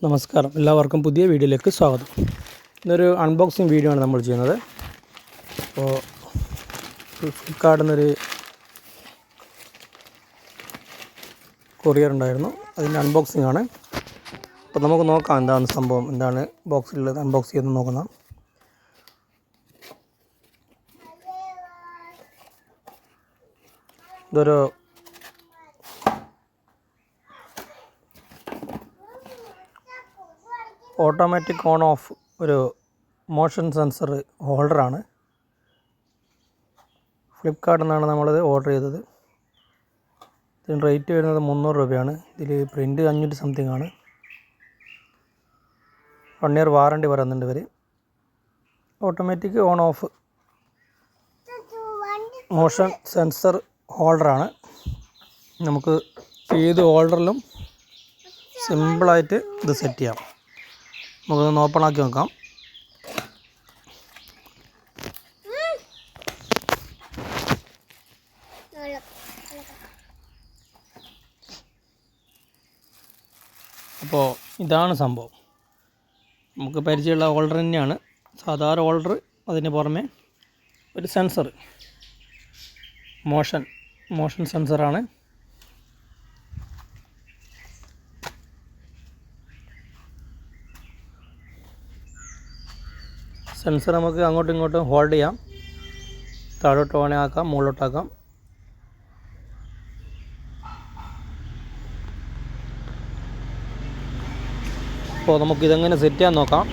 നമസ്കാരം, എല്ലാവർക്കും പുതിയ വീഡിയോയിലേക്ക് സ്വാഗതം. ഇന്നൊരു അൺബോക്സിങ് വീഡിയോ ആണ് നമ്മൾ ചെയ്യുന്നത്. അപ്പോൾ ഫ്ലിപ്കാർട്ടിൽ നിന്നൊരു കൊറിയർ ഉണ്ടായിരുന്നു, അതിൻ്റെ അൺബോക്സിങ് ആണ്. അപ്പോൾ നമുക്ക് നോക്കാം എന്താണ് സംഭവം, എന്താണ് ബോക്സിലുള്ളത്, അൺബോക്സ് ചെയ്ത് നോക്കാം. ഇതൊരു ഓട്ടോമാറ്റിക് ഓൺ ഓഫ് ഒരു മോഷൻ സെൻസർ ഹോൾഡറാണ്. ഫ്ലിപ്കാർട്ടിൽ നിന്നാണ് നമ്മളിത് ഓർഡർ ചെയ്തത്. ഇതിന് റേറ്റ് വരുന്നത് 300 രൂപയാണ്. ഇതിൽ പ്രിൻ്റ് 500 സംതിങ് ആണ്. 1 ഇയർ വാറണ്ടി പറയുന്നുണ്ട് ഇവർ. Automatic on off motion sensor ഹോൾഡറാണ്. നമുക്ക് ഏത് ഹോൾഡറിലും സിമ്പിളായിട്ട് ഇത് സെറ്റ് ചെയ്യാം. നമുക്കൊന്ന് ഓപ്പൺ ആക്കി നോക്കാം. അപ്പോൾ ഇതാണ് സംഭവം. നമുക്ക് പരിചയമുള്ള ഹോൾഡർ തന്നെയാണ്, സാധാരണ ഹോൾഡർ. അതിന് പുറമെ ഒരു സെൻസർ, മോഷൻ സെൻസറാണ്. സെൻസർ നമുക്ക് അങ്ങോട്ടും ഇങ്ങോട്ടും ഹോൾഡ് ചെയ്യാം. താഴോട്ട് വേണേൽ ആക്കാം, മുകളിലോട്ടാക്കാം. അപ്പോൾ നമുക്കിതെങ്ങനെ സെറ്റ് ചെയ്യാൻ നോക്കാം.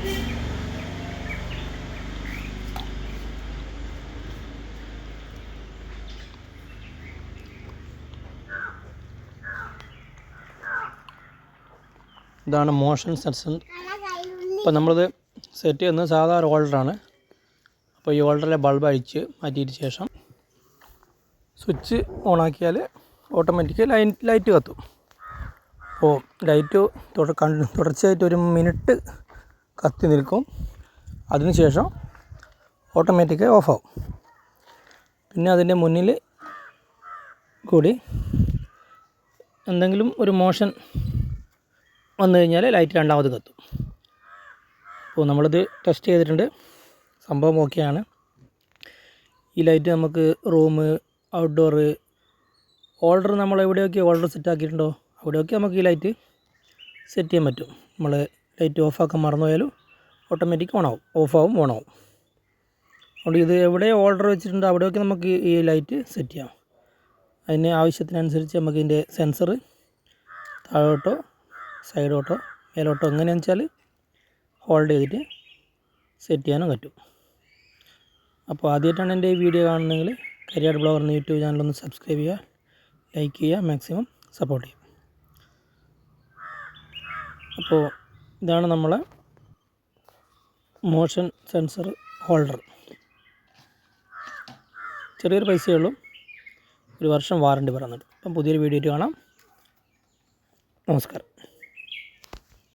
ഇതാണ് മോഷൻ സെൻസർ. അപ്പോൾ നമ്മളിത് സെറ്റ് ചെയ്യുന്നത് സാധാരണ ഹോൾഡറാണ്. അപ്പോൾ ഈ ഹോൾഡറിലെ ബൾബ് അഴിച്ച് മാറ്റിയിട്ട് ശേഷം സ്വിച്ച് ഓണാക്കിയാൽ ഓട്ടോമാറ്റിക്കലി ലൈറ്റ് കത്തും. അപ്പോൾ ലൈറ്റ് തുടർച്ചയായിട്ട് 1 മിനിറ്റ് കത്തി നിൽക്കും. അതിനുശേഷം ഓട്ടോമാറ്റിക്കായി ഓഫാവും. പിന്നെ അതിൻ്റെ മുന്നിൽ കൂടി എന്തെങ്കിലും ഒരു മോഷൻ വന്നു കഴിഞ്ഞാൽ ലൈറ്റ് രണ്ടാമത് കത്തും. അപ്പോൾ നമ്മളിത് ടെസ്റ്റ് ചെയ്തിട്ടുണ്ട്, സംഭവം ഓക്കെയാണ്. ഈ ലൈറ്റ് നമുക്ക് റൂം, ഔട്ട്ഡോർ, ഹോൾഡർ നമ്മൾ എവിടെയൊക്കെ ഹോൾഡർ സെറ്റ് ആക്കിയിട്ടുണ്ടോ അവിടെയൊക്കെ നമുക്ക് ഈ ലൈറ്റ് സെറ്റ് ചെയ്യാൻ പറ്റും. നമ്മൾ ലൈറ്റ് ഓഫാക്കാൻ മറന്നുപോയാലും ഓട്ടോമാറ്റിക് ഓണാവും, ഓഫാവും, ഓണാവും. അതുകൊണ്ട് ഇത് എവിടെ ഹോൾഡർ വെച്ചിട്ടുണ്ടോ അവിടെയൊക്കെ നമുക്ക് ഈ ലൈറ്റ് സെറ്റ് ചെയ്യാം. അതിന് ആവശ്യത്തിനനുസരിച്ച് നമുക്ക് ഇതിൻ്റെ സെൻസർ താഴോട്ടോ സൈഡോട്ടോ മേലോട്ടോ എങ്ങനെയാണെന്ന് വെച്ചാൽ ഹോൾഡ് ചെയ്തിട്ട് സെറ്റ് ചെയ്യാനും പറ്റും. അപ്പോൾ ആദ്യമായിട്ടാണ് എൻ്റെ ഈ വീഡിയോ കാണുന്നതെങ്കിൽ കരിയർ ബ്ലോഗർ എന്ന യൂട്യൂബ് ചാനലൊന്ന് സബ്സ്ക്രൈബ് ചെയ്യുക, ലൈക്ക് ചെയ്യുക, മാക്സിമം സപ്പോർട്ട് ചെയ്യുക. അപ്പോൾ ഇതാണ് നമ്മളെ മോഷൻ സെൻസർ ഹോൾഡർ. ചെറിയൊരു പൈസയേ ഉള്ളൂ, 1 വർഷം വാറണ്ടി പറയുന്നുണ്ട്. അപ്പം പുതിയൊരു വീഡിയോ കാണാം. നമസ്കാരം.